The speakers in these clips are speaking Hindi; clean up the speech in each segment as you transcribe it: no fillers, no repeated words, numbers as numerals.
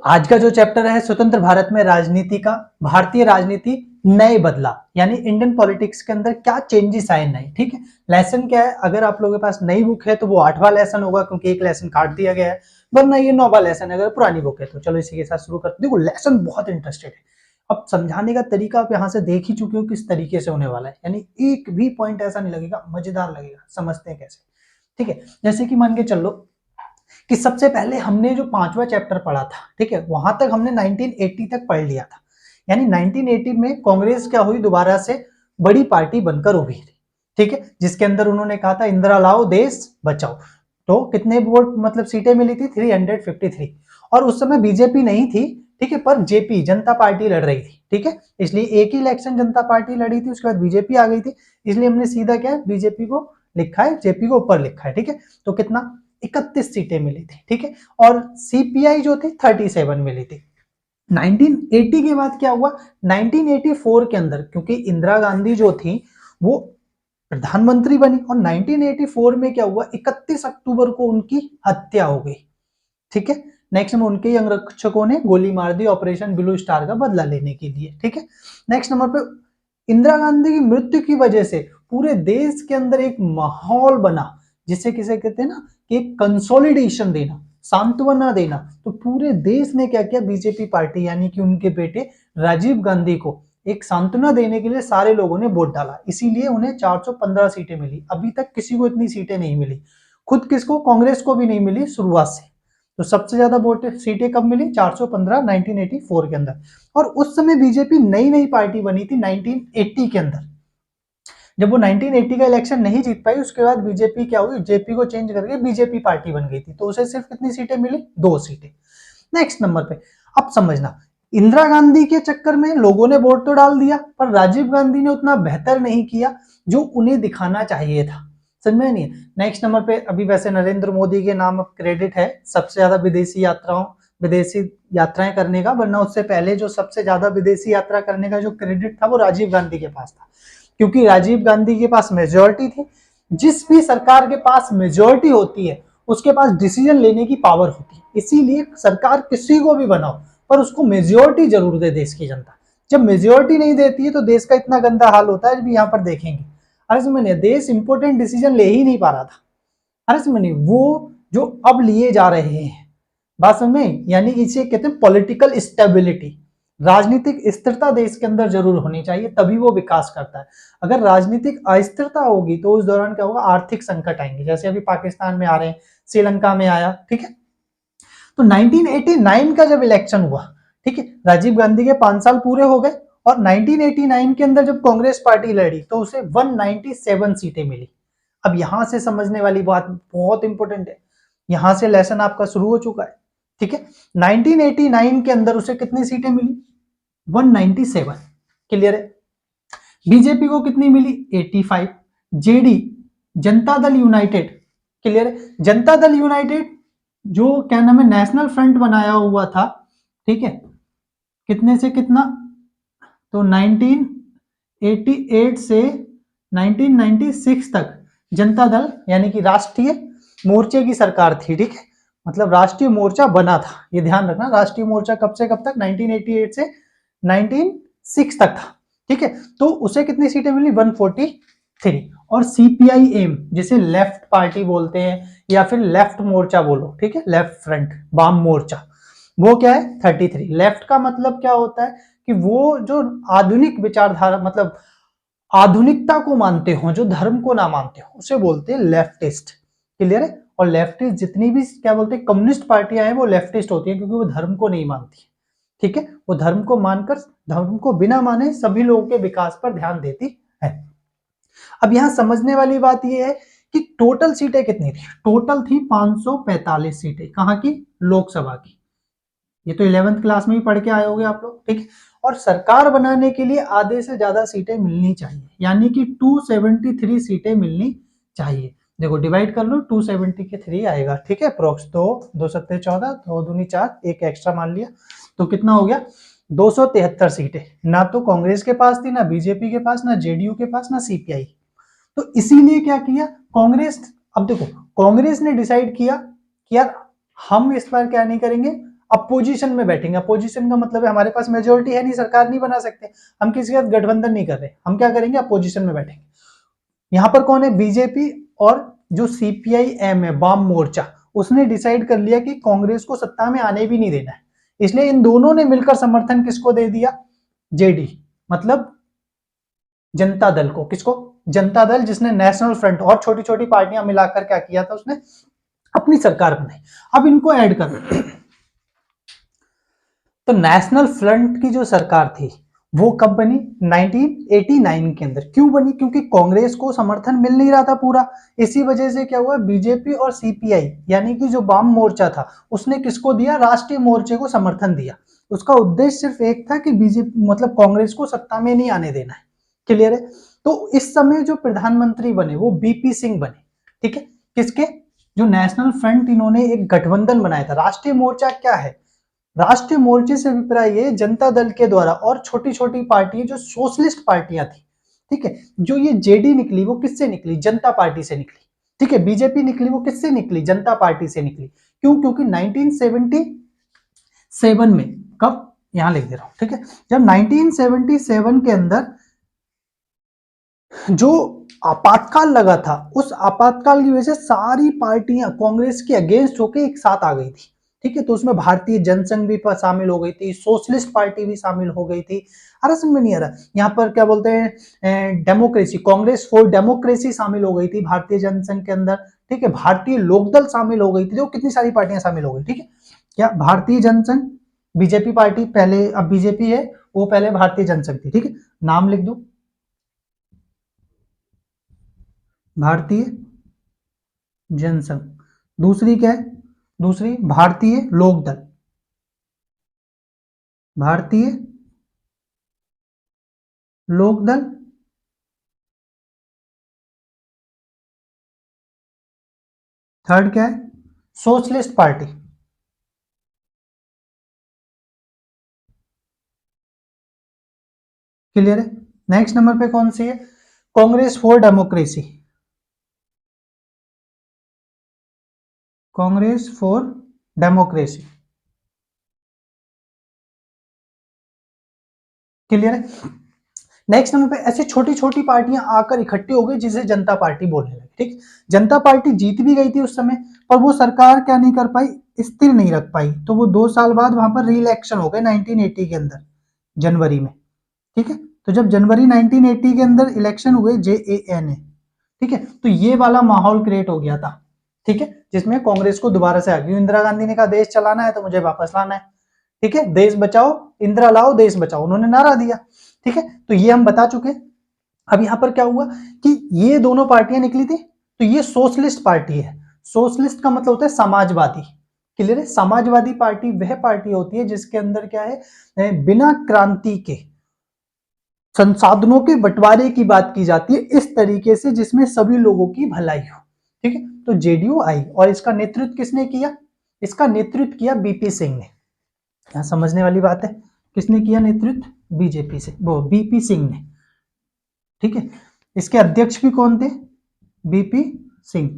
आज का जो चैप्टर है स्वतंत्र भारत में राजनीति का, भारतीय राजनीति नए बदला, यानी इंडियन पॉलिटिक्स के अंदर क्या चेंजेस आए नए। ठीक है, लेसन क्या है, अगर आप लोगों के पास नई बुक है तो वो 8वां लेसन होगा क्योंकि एक लेसन काट दिया गया है, वरना ये 9वां लेसन है अगर पुरानी बुक है तो। चलो इसी के साथ शुरू करते। देखो लेसन बहुत इंटरेस्टेड है, अब समझाने का तरीका आप यहाँ से देख ही चुके हो किस तरीके से होने वाला है, यानी एक भी पॉइंट ऐसा नहीं लगेगा, मजेदार लगेगा। समझते हैं कैसे। ठीक है, जैसे कि मान के चलो कि सबसे पहले हमने जो 5वां चैप्टर पढ़ा था, ठीक है, वहां तक हमने 1980 तक पढ़ लिया था, यानी 1980 में कांग्रेस क्या हुई, दोबारा से बड़ी पार्टी बनकर उभरी। ठीक है, जिसके अंदर उन्होंने कहा था इंदिरा लाओ देश बचाओ। तो कितने वोट मतलब सीटें मिली थी, 353। और उस समय बीजेपी नहीं थी, ठीक है, पर जेपी जनता पार्टी लड़ रही थी। ठीक है, इसलिए एक ही इलेक्शन जनता पार्टी लड़ी थी, उसके बाद बीजेपी आ गई थी, इसलिए हमने सीधा क्या है बीजेपी को लिखा है, जेपी को ऊपर लिखा है। ठीक है, तो कितना 31 सीटें मिली थी। ठीक है, और सीपीआई जो थी 37 मिली थी। 1980 के बाद क्या हुआ, 1984 के अंदर क्योंकि इंदिरा गांधी जो थी वो प्रधानमंत्री बनी, और 1984 में क्या हुआ, 31 अक्टूबर को उनकी हत्या हो गई। ठीक है, नेक्स्ट नंबर उनके अंगरक्षकों ने गोली मार दी ऑपरेशन ब्लू स्टार का बदला लेने के लिए। ठीक है, नेक्स्ट नंबर पे इंदिरा गांधी की मृत्यु की वजह से पूरे देश के अंदर एक माहौल बना, जिसे किसे कहते हैं ना कि एक कंसोलिडेशन देना, सांत्वना देना। तो पूरे देश ने क्या किया, बीजेपी पार्टी यानी कि उनके बेटे राजीव गांधी को एक सांत्वना देने के लिए सारे लोगों ने वोट डाला, इसीलिए उन्हें 415 सीटें मिली। अभी तक किसी को इतनी सीटें नहीं मिली, खुद किसको, कांग्रेस को भी नहीं मिली शुरुआत से। तो सबसे ज्यादा वोट सीटें कब मिली, 415 1984 के अंदर। और उस समय बीजेपी नई नई पार्टी बनी थी 1980 के अंदर। जब वो 1980 का इलेक्शन नहीं जीत पाई, उसके बाद बीजेपी क्या हुई, जेपी को चेंज करके बीजेपी पार्टी बन गई थी, तो उसे सिर्फ कितनी सीटें मिली, 2 सीटें। नेक्स्ट नंबर पे अब समझना, इंदिरा गांधी के चक्कर में लोगों ने वोट तो डाल दिया, पर राजीव गांधी ने उतना बेहतर नहीं किया जो उन्हें दिखाना चाहिए था। समझ में नहीं। नेक्स्ट नंबर पे अभी वैसे नरेंद्र मोदी के नाम क्रेडिट है सबसे ज्यादा विदेशी यात्राएं करने का, वरना उससे पहले जो सबसे ज्यादा विदेशी यात्रा करने का जो क्रेडिट था वो राजीव गांधी के पास था, क्योंकि राजीव गांधी के पास मेजोरिटी थी। जिस भी सरकार के पास मेजोरिटी होती है उसके पास डिसीजन लेने की पावर होती है, इसीलिए सरकार किसी को भी बनाओ पर उसको मेजोरिटी जरूर दे देश की जनता। जब मेजोरिटी नहीं देती है तो देश का इतना गंदा हाल होता है, भी यहाँ पर देखेंगे। अरे समझिए, देश इंपोर्टेंट डिसीजन ले ही नहीं पा रहा था। अरे समझिए, वो जो अब लिए जा रहे हैं, बात समझ में, यानी इसे कहते हैं पॉलिटिकल स्टेबिलिटी। राजनीतिक स्थिरता देश के अंदर जरूर होनी चाहिए, तभी वो विकास करता है। अगर राजनीतिक अस्थिरता होगी तो उस दौरान क्या होगा, आर्थिक संकट आएंगे, जैसे अभी पाकिस्तान में आ रहे हैं, श्रीलंका में आया। ठीक है, तो 1989 का जब इलेक्शन हुआ, ठीक है, राजीव गांधी के 5 साल पूरे हो गए, और 1989 के अंदर जब कांग्रेस पार्टी लड़ी तो उसे 197 सीटें मिली। अब यहां से समझने वाली बात बहुत इंपॉर्टेंट है, यहां से लेसन आपका शुरू हो चुका है। ठीक है, 1989 के अंदर उसे कितनी सीटें मिली, 197। क्लियर है। बीजेपी को कितनी मिली, 85। JD Janata Dal United, clear है, जनता दल यूनाइटेड जो क्या नाम है नेशनल फ्रंट बनाया हुआ था, ठीक है, कितने से कितना, तो 1988 से 1996 तक जनता दल यानी कि राष्ट्रीय मोर्चे की सरकार थी। ठीक है, मतलब राष्ट्रीय मोर्चा बना था, ये ध्यान रखना, राष्ट्रीय मोर्चा कब से कब तक, 1988 से 1996 तक था। ठीक है, तो उसे कितनी सीटें मिली, 143। और सीपीआईएम जिसे लेफ्ट पार्टी बोलते हैं या फिर लेफ्ट मोर्चा बोलो, ठीक है, लेफ्ट फ्रंट वाम मोर्चा, वो क्या है 33। लेफ्ट का मतलब क्या होता है कि वो जो आधुनिक विचारधारा, मतलब आधुनिकता को मानते हो, जो धर्म को ना मानते हो, उसे बोलते हैं लेफ्टिस्ट। क्लियर है। और लेफ्टिस्ट जितनी भी क्या बोलते हैं कम्युनिस्ट पार्टियां हैं वो लेफ्टिस्ट होती है, क्योंकि वो धर्म को नहीं मानती। ठीक है, वो धर्म को मानकर, धर्म को बिना माने सभी लोगों के विकास पर ध्यान देती है। अब यहां समझने वाली बात यह है कि टोटल सीटें कितनी थी, टोटल थी 545 सीटें, कहां की, लोकसभा की। ये तो 11th क्लास में ही पढ़ के आए होंगे आप लोग। ठीक है, और सरकार बनाने के लिए आधे से ज्यादा सीटें मिलनी चाहिए, यानी कि 273 सीटें मिलनी चाहिए। देखो डिवाइड कर लो, 270 के 3 आएगा। ठीक है, अप्रोक्स 2 सत्ते 14, 2 दूनी 4, एक एक्स्ट्रा मान लिया, तो कितना हो गया, 273 सीटें। ना तो कांग्रेस के पास थी, ना बीजेपी के पास, ना जेडीयू के पास, ना सीपीआई। तो इसीलिए क्या किया कांग्रेस, अब देखो कांग्रेस ने डिसाइड किया कि यार हम इस बार क्या नहीं करेंगे, अपोजिशन में बैठेंगे। अपोजिशन का मतलब है हमारे पास मेजोरिटी है नहीं, सरकार नहीं बना सकते, हम किसी के साथ गठबंधन नहीं कर रहे, हम क्या करेंगे, अपोजिशन में बैठेंगे। यहाँ पर कौन है, बीजेपी और जो सीपीआई-एम है, वाम मोर्चा, उसने डिसाइड कर लिया कि कांग्रेस को सत्ता में आने भी नहीं देना है, इसलिए इन दोनों ने मिलकर समर्थन किसको दे दिया, जेडी मतलब जनता दल को। किसको, जनता दल, जिसने नेशनल फ्रंट और छोटी छोटी पार्टियां मिलाकर क्या किया था, उसने अपनी सरकार बनाई। अब इनको ऐड कर, तो नेशनल फ्रंट की जो सरकार थी वो कब बनी, 1989 के अंदर। क्यों बनी, क्योंकि कांग्रेस को समर्थन मिल नहीं रहा था पूरा, इसी वजह से क्या हुआ, बीजेपी और सीपीआई यानी कि जो वाम मोर्चा था उसने किसको दिया, राष्ट्रीय मोर्चे को समर्थन दिया। उसका उद्देश्य सिर्फ एक था कि बीजेपी मतलब कांग्रेस को सत्ता में नहीं आने देना है। क्लियर है। तो इस समय जो प्रधानमंत्री बने वो बीपी सिंह बने। ठीक है, किसके, जो नेशनल फ्रंट, इन्होंने एक गठबंधन बनाया था। राष्ट्रीय मोर्चा क्या है, राष्ट्रीय मोर्चे से अभिप्राय ये जनता दल के द्वारा और छोटी छोटी पार्टियां जो सोशलिस्ट पार्टियां थी, ठीक है, जो ये जेडी निकली वो किससे निकली, जनता पार्टी से निकली। ठीक है, बीजेपी निकली वो किससे निकली, जनता पार्टी से निकली। क्यों, क्योंकि 1977 में, कब, यहां लिख दे रहा हूं, ठीक है, जब 1977 के अंदर जो आपातकाल लगा था, उस आपातकाल की वजह से सारी पार्टियां कांग्रेस के अगेंस्ट होकर एक साथ आ गई थी। ठीक है, तो उसमें भारतीय जनसंघ भी शामिल हो गई थी, सोशलिस्ट पार्टी भी शामिल हो गई थी। अरे समझ में नहीं आ रहा, यहाँ पर क्या बोलते हैं, डेमोक्रेसी, कांग्रेस फॉर डेमोक्रेसी शामिल हो गई थी भारतीय जनसंघ के अंदर। ठीक है, भारतीय लोकदल शामिल हो गई थी, जो कितनी सारी पार्टियां शामिल हो गई। ठीक है, क्या भारतीय जनसंघ, बीजेपी पार्टी पहले, अब बीजेपी है, वो पहले भारतीय जनसंघ थी। ठीक है, नाम लिख दो, भारतीय जनसंघ। दूसरी क्या है, दूसरी भारतीय लोकदल, भारतीय लोकदल। थर्ड क्या है, सोशलिस्ट पार्टी। क्लियर है। नेक्स्ट नंबर पे कौन सी है, Congress for democracy, Congress for democracy. Clear है। नेक्स्ट नंबर पे ऐसे छोटी छोटी पार्टियां आकर इकट्ठी हो गई जिसे जनता पार्टी बोलने लगी। ठीक, जनता पार्टी जीत भी गई थी उस समय, पर वो सरकार क्या नहीं कर पाई, स्थिर नहीं रख पाई, तो वो 2 साल बाद वहां पर री इलेक्शन हो गए 1980 के अंदर, जनवरी में। ठीक है, तो जब जनवरी 1980 के अंदर इलेक्शन हुए, JANA, ठीक है, तो ये वाला माहौल क्रिएट हो गया था। ठीक है, जिसमें कांग्रेस को दोबारा से आ गई, इंदिरा गांधी ने कहा देश चलाना है तो मुझे वापस लाना है। ठीक है, देश बचाओ, इंदिरा लाओ, देश बचाओ, उन्होंने नारा दिया। ठीक है, तो ये हम बता चुके। अब यहां पर क्या हुआ कि ये दोनों पार्टियां निकली थी, तो ये सोशलिस्ट पार्टी है। सोशलिस्ट का मतलब होता है समाजवादी। क्लियर है, समाजवादी पार्टी वह पार्टी होती है जिसके अंदर क्या है, बिना क्रांति के संसाधनों के बंटवारे की बात की जाती है, इस तरीके से जिसमें सभी लोगों की भलाई हो। ठीक है, तो जेडीयू आई, और इसका नेतृत्व किसने किया, इसका नेतृत्व किया बीपी सिंह ने। यहां समझने वाली बात है, किसने किया नेतृत्व, बीजेपी से, वो बीपी सिंह ने। ठीक है, इसके अध्यक्ष भी कौन थे, बीपी सिंह।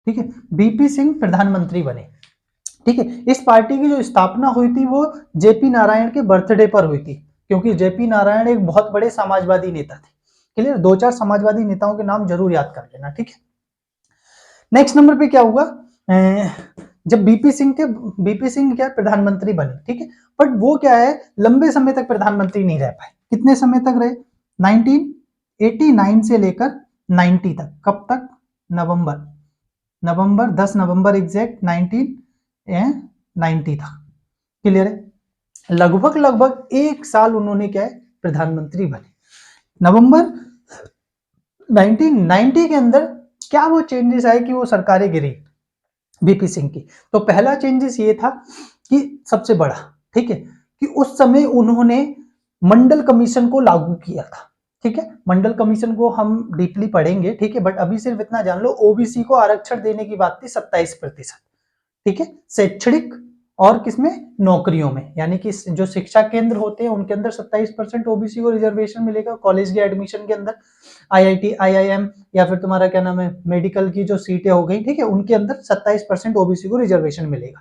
ठीक है, बीपी सिंह प्रधानमंत्री बने। ठीक है, इस पार्टी की जो स्थापना हुई थी वो जेपी नारायण के बर्थडे पर हुई थी, क्योंकि जेपी नारायण एक बहुत बड़े समाजवादी नेता थे। क्लियर, 2-4 समाजवादी नेताओं के नाम जरूर याद कर लेना। ठीक है, नेक्स्ट नंबर पे क्या हुआ, जब बीपी सिंह के, बीपी सिंह क्या प्रधानमंत्री बने। ठीक है, बट वो क्या है, लंबे समय तक प्रधानमंत्री नहीं रह पाए। कितने समय तक रहे, 1989 से लेकर 90 तक। कब तक, नवंबर, 10 नवंबर एग्जैक्ट 1990 था। क्लियर है, लगभग लगभग 1 साल उन्होंने क्या है, प्रधानमंत्री बने। नवंबर 1990 के अंदर क्या वो चेंजेस आए कि वो सरकारें गिरी बीपी सिंह की। तो पहला चेंजेस ये था कि सबसे बड़ा, ठीक है, कि उस समय उन्होंने मंडल कमीशन को लागू किया था। ठीक है, मंडल कमीशन को हम डीपली पढ़ेंगे। ठीक है, बट अभी सिर्फ इतना जान लो, ओबीसी को आरक्षण देने की बात थी 27%। ठीक है, शैक्षणिक और किसमें, नौकरियों में, यानी कि जो शिक्षा केंद्र होते हैं उनके अंदर 27% ओबीसी को रिजर्वेशन मिलेगा। कॉलेज के एडमिशन के अंदर, आईआईटी, आईआईएम या फिर तुम्हारा क्या नाम है, मेडिकल की जो सीटें हो गई, ठीक है, उनके अंदर 27% ओबीसी को रिजर्वेशन मिलेगा।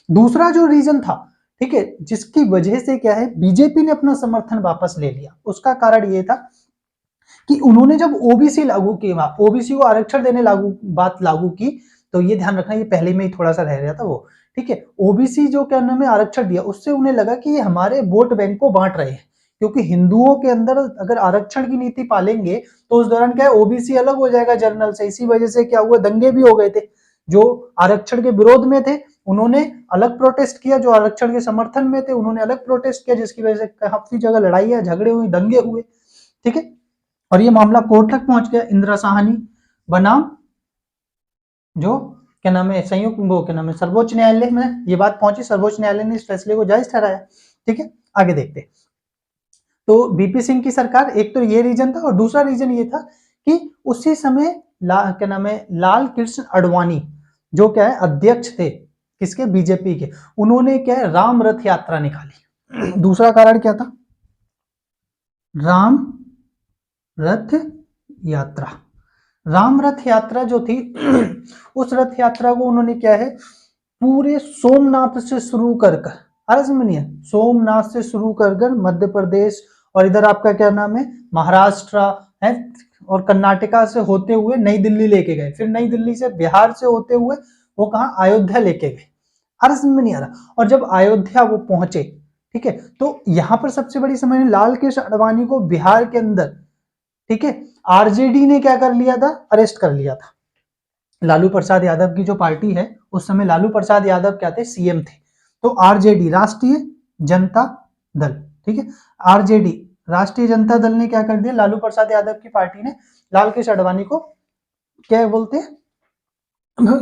दूसरा जो रीजन था, ठीक है, जिसकी वजह से क्या है बीजेपी ने अपना समर्थन वापस ले लिया, उसका कारण ये था कि उन्होंने जब ओबीसी लागू किया, ओबीसी को आरक्षण देने बात लागू की, तो ये ध्यान रखना ये पहले में ही थोड़ा सा रह गया था वो, ठीक है। ओबीसी जो क्या नाम है आरक्षण दिया, उससे उन्हें लगा कि ये हमारे वोट बैंक को बांट रहे हैं, क्योंकि हिंदुओं के अंदर अगर आरक्षण की नीति पालेंगे तो उस दौरान क्या है ओबीसी अलग हो जाएगा जनरल से। इसी वजह से क्या हुआ, दंगे भी हो गए थे। जो आरक्षण के विरोध में थे उन्होंने अलग प्रोटेस्ट किया, जो आरक्षण के समर्थन में थे उन्होंने अलग प्रोटेस्ट किया, जिसकी वजह से काफी जगह लड़ाइयां झगड़े हुए, दंगे हुए, ठीक है। और ये मामला कोर्ट तक पहुंच गया। इंदिरा साहनी बनाम जो क्या नाम है संयुक्त वो क्या नाम है सर्वोच्च न्यायालय में ये बात पहुंची, सर्वोच्च न्यायालय ने इस फैसले को जायज ठहराया, ठीक है। आगे देखते। तो बीपी सिंह की सरकार, एक तो ये रीजन था, और दूसरा रीजन ये था कि उसी समय क्या नाम है लाल कृष्ण आडवाणी जो क्या है अध्यक्ष थे किसके, बीजेपी के, उन्होंने क्या है राम रथ यात्रा निकाली। दूसरा कारण क्या था, राम रथ यात्रा। राम रथ यात्रा जो थी उस रथ यात्रा को उन्होंने क्या है पूरे सोमनाथ से शुरू कर समझिए सोमनाथ से शुरू कर मध्य प्रदेश और इधर आपका क्या नाम है महाराष्ट्र है और कर्नाटका से होते हुए नई दिल्ली लेके गए, फिर नई दिल्ली से बिहार से होते हुए वो कहा अयोध्या लेके गए। समझ में नहीं आ रहा। और जब अयोध्या वो पहुंचे, ठीक है, तो यहां पर सबसे बड़ी समझ लाल कृष्ण आडवाणी को बिहार के अंदर, ठीक है, आरजेडी ने क्या कर लिया था, अरेस्ट कर लिया था। लालू प्रसाद यादव की जो पार्टी है उस समय लालू प्रसाद यादव क्या थे, सीएम थे। तो आरजेडी राष्ट्रीय जनता दल, ठीक है, आरजेडी राष्ट्रीय जनता दल ने क्या कर दिया, लालू प्रसाद यादव की पार्टी ने लाल कृष्ण आडवाणी को क्या बोलते हैं